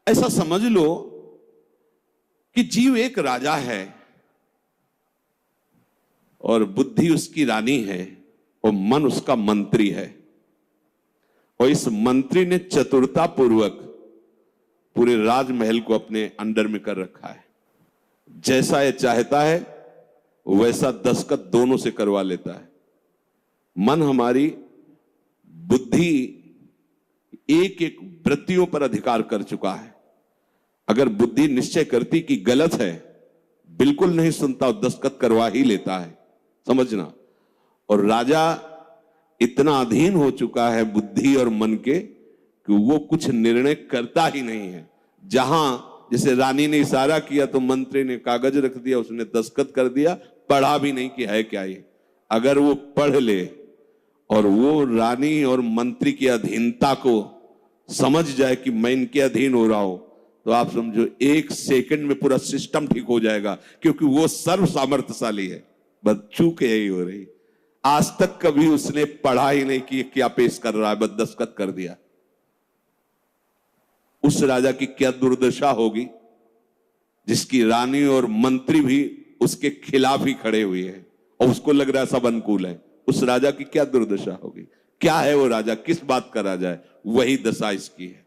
ऐसा समझ लो कि जीव एक राजा है और बुद्धि उसकी रानी है और मन उसका मंत्री है। और इस मंत्री ने चतुरता पूर्वक पूरे राजमहल को अपने अंडर में कर रखा है। जैसा ये चाहता है वैसा दस्तखत दोनों से करवा लेता है। मन, हमारी बुद्धि एक एक वृत्तियों पर अधिकार कर चुका है। अगर बुद्धि निश्चय करती कि गलत है, बिल्कुल नहीं सुनता और दस्तखत करवा ही लेता है, समझना। और राजा इतना अधीन हो चुका है बुद्धि और मन के कि वो कुछ निर्णय करता ही नहीं है। जहां जैसे रानी ने इशारा किया तो मंत्री ने कागज रख दिया, उसने दस्तखत कर दिया, पढ़ा भी नहीं कि है क्या ये। अगर वो पढ़ ले और वो रानी और मंत्री की अधीनता को समझ जाए कि मैं इनके अधीन हो रहा हूं, तो आप समझो 1 सेकंड में पूरा सिस्टम ठीक हो जाएगा, क्योंकि वो सर्व सामर्थ्यशाली है। बस चूक यही हो रही, आज तक कभी उसने पढ़ा ही नहीं कि क्या पेश कर रहा है, बस दस्तखत कर दिया। उस राजा की क्या दुर्दशा होगी जिसकी रानी और मंत्री भी उसके खिलाफ ही खड़े हुए हैं और उसको लग रहा है सब अनुकूल है। उस राजा की क्या दुर्दशा होगी। क्या है वो राजा, किस बात का राजा है? वही दशा इसकी है।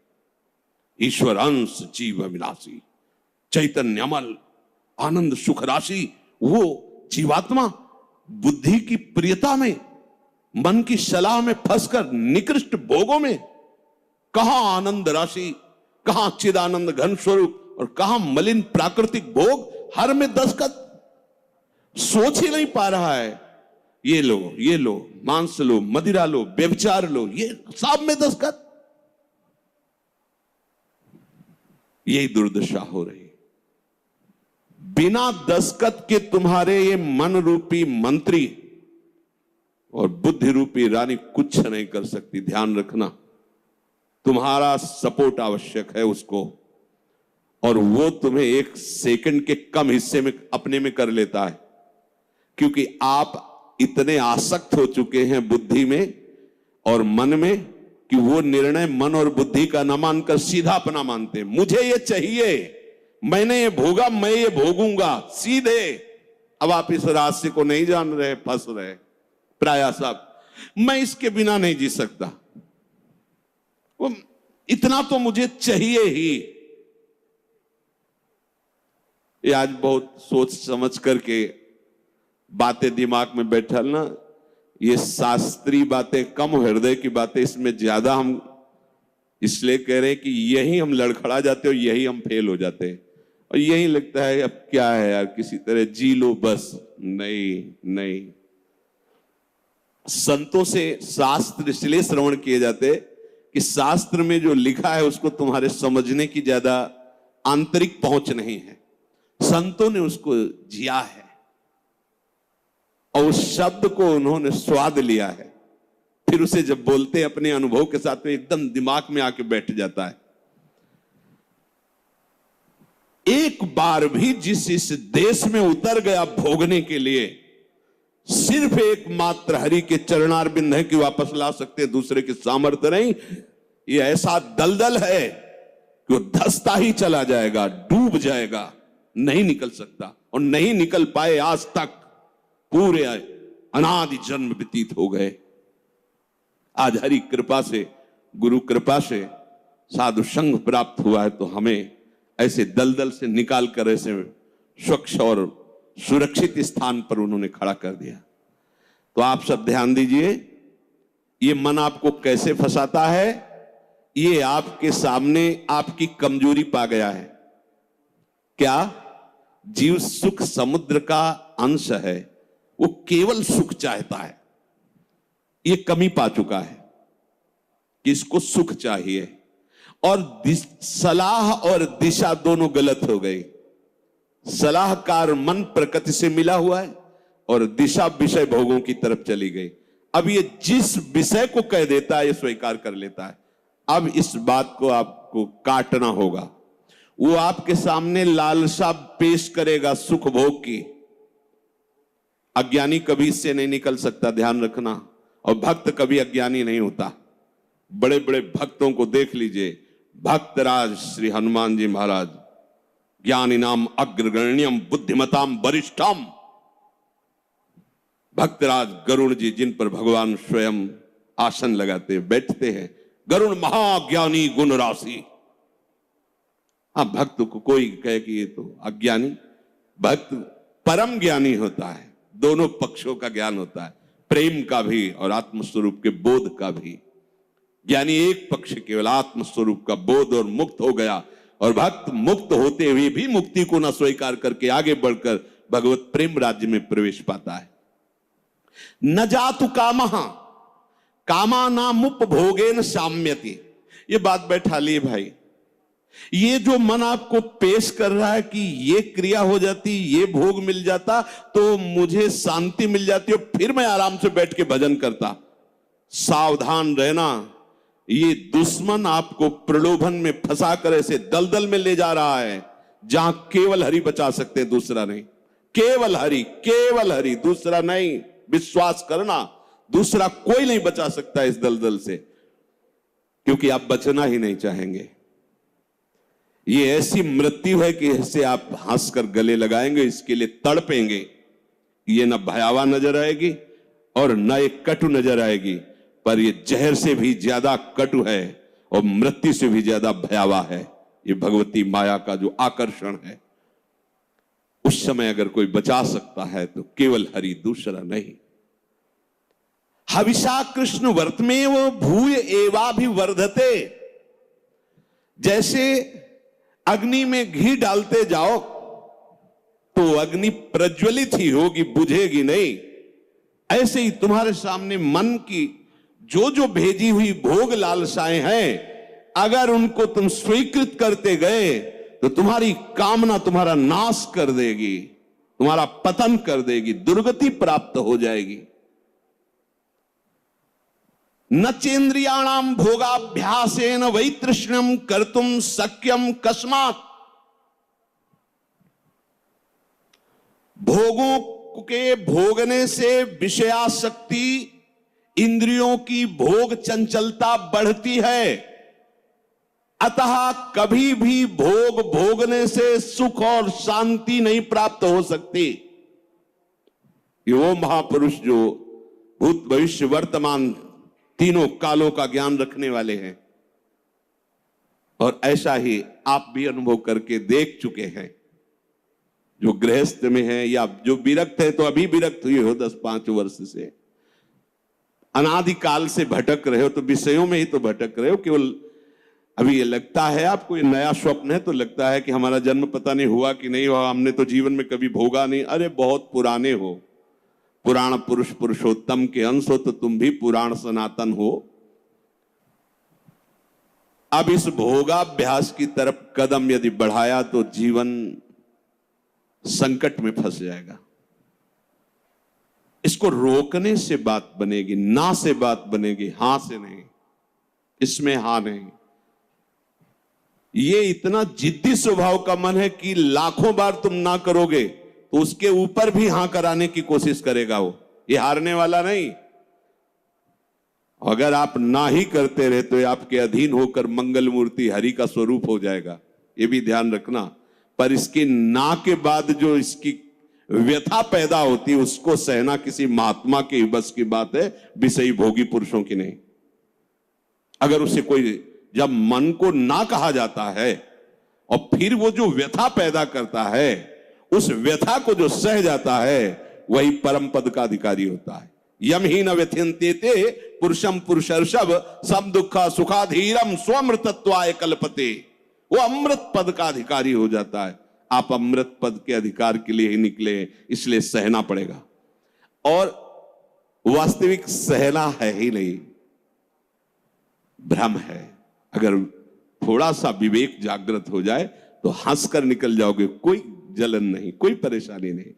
ईश्वर अंश जीव अविनाशी, चैतन्यमल आनंद सुख राशि। वो जीवात्मा बुद्धि की प्रियता में, मन की सलाह में फंसकर निकृष्ट भोगों में, कहां आनंद राशि, कहां चिदानंद घन स्वरूप और कहां मलिन प्राकृतिक भोग, हर में दस्तखत। सोच ही नहीं पा रहा है। ये लो, मांस लो, मदिरा लो, व्यभिचार लो, ये सब में दस्तखत। यही दुर्दशा हो रही। बिना दस्तखत के तुम्हारे ये मन रूपी मंत्री और बुद्धि रूपी रानी कुछ नहीं कर सकती। ध्यान रखना, तुम्हारा सपोर्ट आवश्यक है उसको, और वो तुम्हें 1 सेकंड के कम हिस्से में अपने में कर लेता है, क्योंकि आप इतने आसक्त हो चुके हैं बुद्धि में और मन में कि वो निर्णय मन और बुद्धि का न मानकर सीधा अपना मानते हैं। मुझे ये चाहिए, मैंने ये भोगा, मैं ये भोगूंगा, सीधे। अब आप इस रहस्य को नहीं जान रहे, फंस रहे प्रायः सब। मैं इसके बिना नहीं जी सकता, वो इतना तो मुझे चाहिए ही। ये आज बहुत सोच समझ करके बातें दिमाग में बैठल ना, ये शास्त्रीय बातें कम, हृदय की बातें इसमें ज्यादा हम इसलिए कह रहे हैं कि यही हम लड़खड़ा जाते और यही हम फेल हो जाते हैं। और यही लगता है अब क्या है यार, किसी तरह जी लो बस। नहीं, संतों से शास्त्र इसलिए श्रवण किए जाते कि शास्त्र में जो लिखा है उसको तुम्हारे समझने की ज्यादा आंतरिक पहुंच नहीं है। संतों ने उसको जिया है और उस शब्द को उन्होंने स्वाद लिया है, फिर उसे जब बोलते हैं अपने अनुभव के साथ में एकदम दिमाग में आके बैठ जाता है। एक बार भी जिस इस देश में उतर गया भोगने के लिए, सिर्फ एकमात्र हरि के चरणारविंद है कि वापस ला सकते, दूसरे की सामर्थ्य नहीं। ये ऐसा दलदल है कि वो धंसता ही चला जाएगा, डूब जाएगा, नहीं निकल सकता। और नहीं निकल पाए आज तक, पूरे अनादि जन्म व्यतीत हो गए। आज हरि कृपा से, गुरु कृपा से साधु संग प्राप्त हुआ है, तो हमें ऐसे दलदल से निकाल कर ऐसे स्वच्छ और सुरक्षित स्थान पर उन्होंने खड़ा कर दिया। तो आप सब ध्यान दीजिए, ये मन आपको कैसे फंसाता है। ये आपके सामने आपकी कमजोरी पा गया है। क्या? जीव सुख समुद्र का अंश है, वो केवल सुख चाहता है। ये कमी पा चुका है कि इसको सुख चाहिए, और सलाह और दिशा दोनों गलत हो गई। सलाहकार मन प्रकृति से मिला हुआ है और दिशा विषय भोगों की तरफ चली गई। अब ये जिस विषय को कह देता है ये स्वीकार कर लेता है। अब इस बात को आपको काटना होगा। वो आपके सामने लालसा पेश करेगा सुख भोग की। अज्ञानी कभी इससे नहीं निकल सकता, ध्यान रखना। और भक्त कभी अज्ञानी नहीं होता। बड़े बड़े भक्तों को देख लीजिए, भक्तराज श्री हनुमान जी महाराज, ज्ञानिनाम अग्रगण्यम बुद्धिमताम वरिष्ठम, भक्तराज गरुण जी जिन पर भगवान स्वयं आसन लगाते बैठते हैं, गरुण महाज्ञानी गुण राशि। हाँ, भक्त को कोई कहे कि ये तो अज्ञानी, भक्त परम ज्ञानी होता है। दोनों पक्षों का ज्ञान होता है, प्रेम का भी और आत्मस्वरूप के बोध का भी। ज्ञानी एक पक्ष केवल आत्मस्वरूप का बोध और मुक्त हो गया, और भक्त मुक्त होते हुए भी मुक्ति को न स्वीकार करके आगे बढ़कर भगवत प्रेम राज्य में प्रवेश पाता है। न जातु कामः कामानामुपभोगेन साम्यति। ये बात बैठा लिए भाई, ये जो मन आपको पेश कर रहा है कि ये क्रिया हो जाती, ये भोग मिल जाता तो मुझे शांति मिल जाती और फिर मैं आराम से बैठ के भजन करता, सावधान रहना। ये दुश्मन आपको प्रलोभन में फंसा कर ऐसे दलदल में ले जा रहा है जहां केवल हरि बचा सकते हैं, दूसरा नहीं। केवल हरि, केवल हरि, दूसरा नहीं। विश्वास करना, दूसरा कोई नहीं बचा सकता इस दलदल से, क्योंकि आप बचना ही नहीं चाहेंगे। ये ऐसी मृत्यु है कि इससे आप हंसकर गले लगाएंगे, इसके लिए तड़पेंगे। ये न भयावह नजर आएगी और न एक कटु नजर आएगी, पर ये जहर से भी ज्यादा कटु है और मृत्यु से भी ज्यादा भयावह है। ये भगवती माया का जो आकर्षण है, उस समय अगर कोई बचा सकता है तो केवल हरि, दूसरा नहीं। हविषा कृष्ण वर्तमेव भूय एवाभिवर्धते। जैसे अग्नि में घी डालते जाओ तो अग्नि प्रज्वलित ही होगी, बुझेगी नहीं। ऐसे ही तुम्हारे सामने मन की जो जो भेजी हुई भोग लालसाएं हैं, अगर उनको तुम स्वीकृत करते गए तो तुम्हारी कामना तुम्हारा नाश कर देगी, तुम्हारा पतन कर देगी, दुर्गति प्राप्त हो जाएगी। न चेन्द्रियाणाम भोगाभ्यासेन वैतृष्ण्यम कर्तुम शक्यम कस्मात्। भोगों के भोगने से विषयासक्ति, इंद्रियों की भोग चंचलता बढ़ती है। अतः कभी भी भोग भोगने से सुख और शांति नहीं प्राप्त हो सकती। ये वो महापुरुष जो भूत भविष्य वर्तमान तीनों कालों का ज्ञान रखने वाले हैं, और ऐसा ही आप भी अनुभव करके देख चुके हैं। जो गृहस्थ में है या जो विरक्त है, तो अभी विरक्त हुए हो 10-5 वर्ष से, अनादिकाल से भटक रहे हो, तो विषयों में ही तो भटक रहे हो। केवल अभी ये लगता है आपको, ये नया स्वप्न है तो लगता है कि हमारा जन्म पता नहीं हुआ कि नहीं हुआ, हमने तो जीवन में कभी भोगा नहीं। अरे बहुत पुराने हो, पुराण पुरुष पुरुषोत्तम के अंश हो, तो तुम भी पुराण सनातन हो। अब इस भोगाभ्यास की तरफ कदम यदि बढ़ाया तो जीवन संकट में फंस जाएगा। इसको रोकने से बात बनेगी, ना से बात बनेगी, हां से नहीं। इसमें हां नहीं। ये इतना जिद्दी स्वभाव का मन है कि लाखों बार तुम ना करोगे तो उसके ऊपर भी हां कराने की कोशिश करेगा वो। ये हारने वाला नहीं। अगर आप ना ही करते रहे तो आपके अधीन होकर मंगल मूर्ति हरि का स्वरूप हो जाएगा, ये भी ध्यान रखना। पर इसके ना के बाद जो इसकी व्यथा पैदा होती है, उसको सहना किसी महात्मा के बस की बात है, विषयी भोगी पुरुषों की नहीं। अगर उसे कोई, जब मन को ना कहा जाता है और फिर वो जो व्यथा पैदा करता है, उस व्यथा को जो सह जाता है, वही परम पद का अधिकारी होता है। यम ही न व्यथ्यन्ते पुरुषम पुरुषर्षभ सम दुखा सुखाधीरम स्वमृतत्वाय कल्पते। वो अमृत पद का अधिकारी हो जाता है। आप अमृत पद के अधिकार के लिए ही निकले, इसलिए सहना पड़ेगा। और वास्तविक सहना है ही नहीं, भ्रम है। अगर थोड़ा सा विवेक जागृत हो जाए तो हंसकर निकल जाओगे, कोई जलन नहीं, कोई परेशानी नहीं।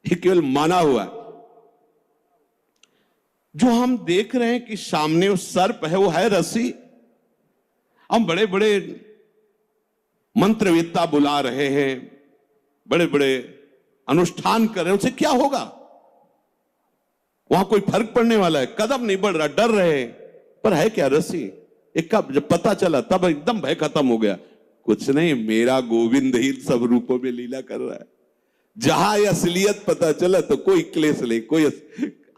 ये केवल माना हुआ है। जो हम देख रहे हैं कि सामने वो सर्प है, वो है रस्सी। हम बड़े बड़े मंत्रवेत्ता बुला रहे हैं, बड़े बड़े अनुष्ठान कर रहे हैं, उससे क्या होगा? वहां कोई फर्क पड़ने वाला है? कदम नहीं बढ़ रहा, डर रहे हैं, पर है क्या? रस्सी। एक कब जब पता चला तब एकदम भय खत्म हो गया। कुछ नहीं, मेरा गोविंद ही सब रूपों में लीला कर रहा है। जहां ये असलियत पता चला तो कोई क्लेश नहीं, कोई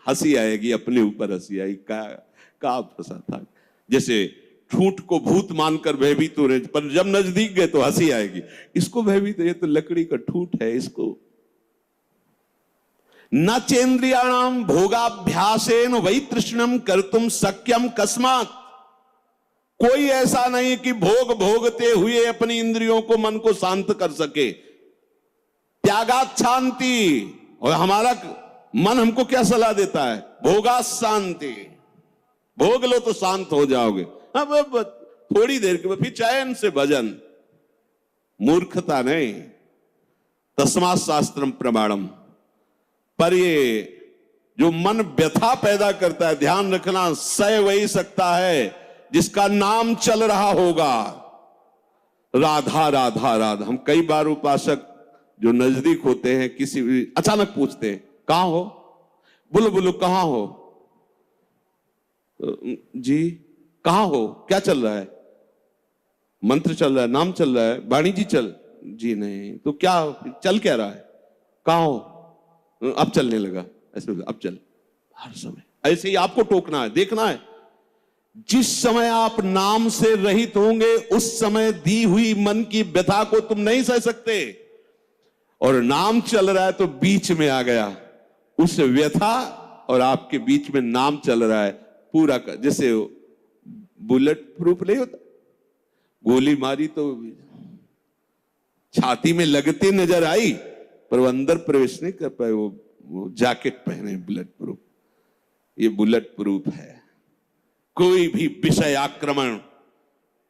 हंसी आएगी, अपने ऊपर हंसी आएगी। का फंसा था। जैसे ठूठ को भूत मानकर भयभीत हो रहे, पर जब नजदीक गए तो हंसी आएगी। इसको भयभीत, ये तो लकड़ी का ठूठ है। इसको न चेन्द्रियाणाम भोगाभ्यासेन वै तृष्णम कर्तुम शक्यम कस्मात्। कोई ऐसा नहीं कि भोग भोगते हुए अपनी इंद्रियों को, मन को शांत कर सके। त्यागात शांति। और हमारा मन हमको क्या सलाह देता है? भोगा शांति। भोग लो तो शांत हो जाओगे। अब थोड़ी देर के बाद फिर चैन से भजन। मूर्खता नहीं। तस्मात् शास्त्रम प्रमाणम। पर ये जो मन व्यथा पैदा करता है, ध्यान रखना, सह वही सकता है जिसका नाम चल रहा होगा। राधा राधा राधा। हम कई बार उपासक जो नजदीक होते हैं, किसी भी अचानक पूछते हैं कहां हो, बोलो बोलो कहां हो जी, कहां हो, क्या चल रहा है? मंत्र चल रहा है, नाम चल रहा है, वाणी जी चल जी नहीं तो क्या चल क्या रहा है? कहां हो? अब चलने लगा। ऐसे अब चल। हर समय ऐसे ही आपको टोकना है, देखना है। जिस समय आप नाम से रहित होंगे उस समय दी हुई मन की व्यथा को तुम नहीं सह सकते। और नाम चल रहा है तो बीच में आ गया उस व्यथा और आपके बीच में नाम चल रहा है पूरा का। जैसे बुलेट प्रूफ नहीं होता, गोली मारी तो छाती में लगती नजर आई पर वो अंदर प्रवेश नहीं कर पाए। वो जैकेट पहने बुलेट प्रूफ। ये बुलेट प्रूफ है। कोई भी विषय आक्रमण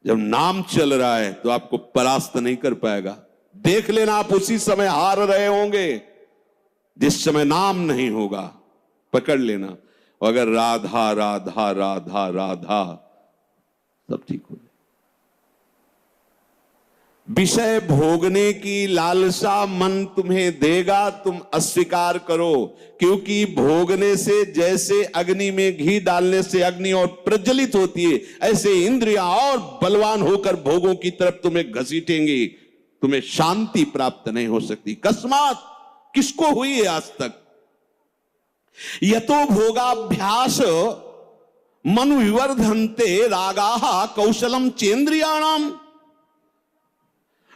जब नाम चल रहा है तो आपको परास्त नहीं कर पाएगा। देख लेना, आप उसी समय हार रहे होंगे जिस समय नाम नहीं होगा। पकड़ लेना। अगर राधा राधा राधा राधा, सब ठीक हो जाए। विषय भोगने की लालसा मन तुम्हें देगा, तुम अस्वीकार करो। क्योंकि भोगने से जैसे अग्नि में घी डालने से अग्नि और प्रज्वलित होती है, ऐसे इंद्रियां और बलवान होकर भोगों की तरफ तुम्हें घसीटेंगी। तुम्हें शांति प्राप्त नहीं हो सकती। कस्मात, किसको हुई है आज तक? यतो भोगाभ्यास मनु विवर्धन्ते रागाः कौशलम चेन्द्रियाणाम।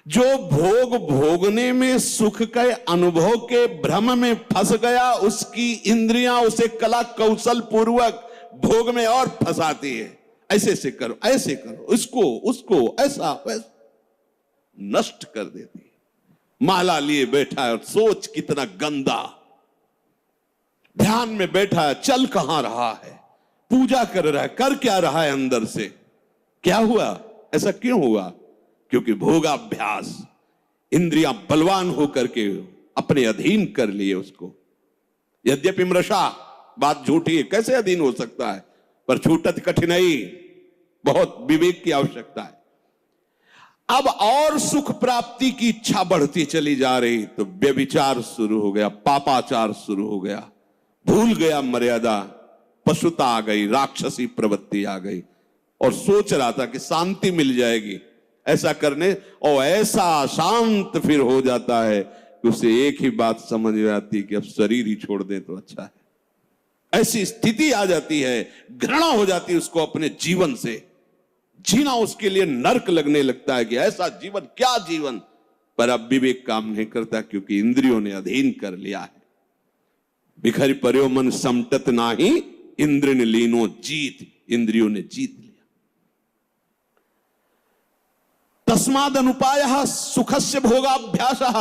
जो भोग भोगने में सुख के अनुभव के भ्रम में फंस गया, उसकी इंद्रियां उसे कला कौशल पूर्वक भोग में और फंसाती है। ऐसे से करो, ऐसे करो, इसको उसको, ऐसा वैसा नष्ट कर देती है। माला लिए बैठा है और सोच कितना गंदा। ध्यान में बैठा है, चल कहां रहा है? पूजा कर रहा है, कर क्या रहा है अंदर से? क्या हुआ? ऐसा क्यों हुआ? क्योंकि भोगाभ्यास, इंद्रियां बलवान होकर के अपने अधीन कर लिए उसको। यद्यपि मृषा, बात झूठी है, कैसे अधीन हो सकता है? पर छूटत कठिनाई, बहुत विवेक की आवश्यकता है। अब और सुख प्राप्ति की इच्छा बढ़ती चली जा रही तो व्यभिचार शुरू हो गया, पापाचार शुरू हो गया, भूल गया मर्यादा, पशुता आ गई, राक्षसी प्रवृत्ति आ गई और सोच रहा था कि शांति मिल जाएगी ऐसा करने, और ऐसा शांत फिर हो जाता है कि उसे एक ही बात समझ में आती है कि अब शरीर ही छोड़ दे तो अच्छा है। ऐसी स्थिति आ जाती है, घृणा हो जाती है उसको अपने जीवन से। जीना उसके लिए नरक लगने लगता है कि ऐसा जीवन, क्या जीवन। पर अब विवेक काम नहीं करता क्योंकि इंद्रियों ने अधीन कर लिया है। बिखर पर्यो मन समटत नाही, इंद्र ने लीनो जीत, इंद्रियों ने जीत लिया। तस्माद अनुपायः सुखस्य भोगाभ्यासः।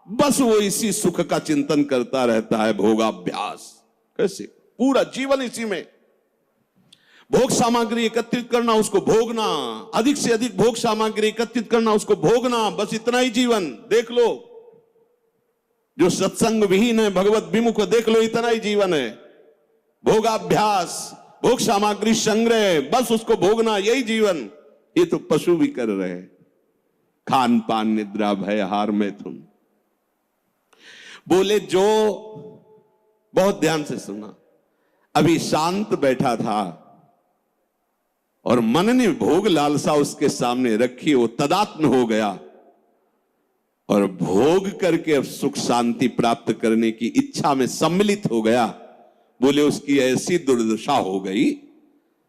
बस वो इसी सुख का चिंतन करता रहता है, भोगाभ्यास। कैसे? पूरा जीवन इसी में। भोग सामग्री एकत्रित करना, उसको भोगना, अधिक से अधिक भोग सामग्री एकत्रित करना, उसको भोगना, बस इतना ही जीवन। देख लो जो सत्संग विहीन है, भगवत विमुख, देख लो इतना ही जीवन है। भोगाभ्यास, भोग सामग्री संग्रह, बस उसको भोगना, यही जीवन। ये तो पशु भी कर रहे हैं। खान पान निद्रा भय हार मैथुन। बोले जो, बहुत ध्यान से सुना, अभी शांत बैठा था, और मन ने भोग लालसा उसके सामने रखी, वो तदात्म हो गया और भोग करके अब सुख शांति प्राप्त करने की इच्छा में सम्मिलित हो गया। बोले उसकी ऐसी दुर्दशा हो गई,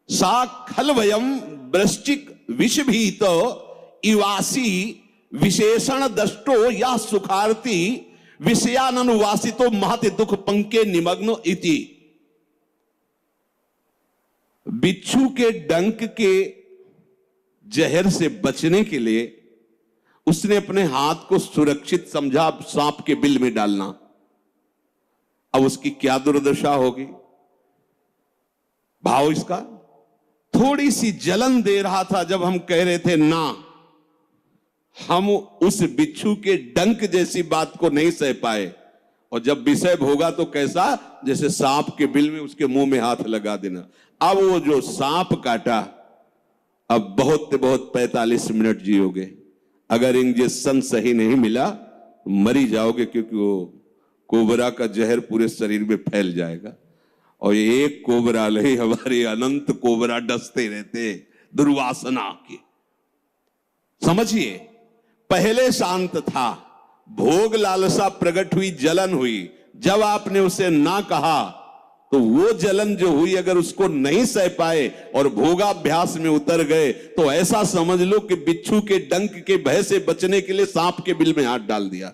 सा खलवयम वृश्चिक विषभीत इवासी विशेषण दष्टो या सुखार्थी विषयानुवासितो महत दुख पंके निमग्न इति। बिच्छू के डंक के जहर से बचने के लिए उसने अपने हाथ को सुरक्षित समझा सांप के बिल में डालना। अब उसकी क्या दुर्दशा होगी। भाव इसका थोड़ी सी जलन दे रहा था जब हम कह रहे थे ना, हम उस बिच्छू के डंक जैसी बात को नहीं सह पाए, और जब विषय भोगा तो कैसा, जैसे सांप के बिल में उसके मुंह में हाथ लगा देना। अब वो जो सांप काटा, अब बहुत 45 मिनट जियोगे, अगर इंजेक्शन सही नहीं मिला मरी जाओगे, क्योंकि वो कोबरा का जहर पूरे शरीर में फैल जाएगा। और एक कोबरा नहीं, हमारे अनंत कोबरा डसते रहते दुर्वासना के। समझिए, पहले शांत था, भोग लालसा प्रकट हुई, जलन हुई। जब आपने उसे ना कहा तो वो जलन जो हुई, अगर उसको नहीं सह पाए और भोगाभ्यास में उतर गए तो ऐसा समझ लो कि बिच्छू के डंक के भय से बचने के लिए सांप के बिल में हाथ डाल दिया।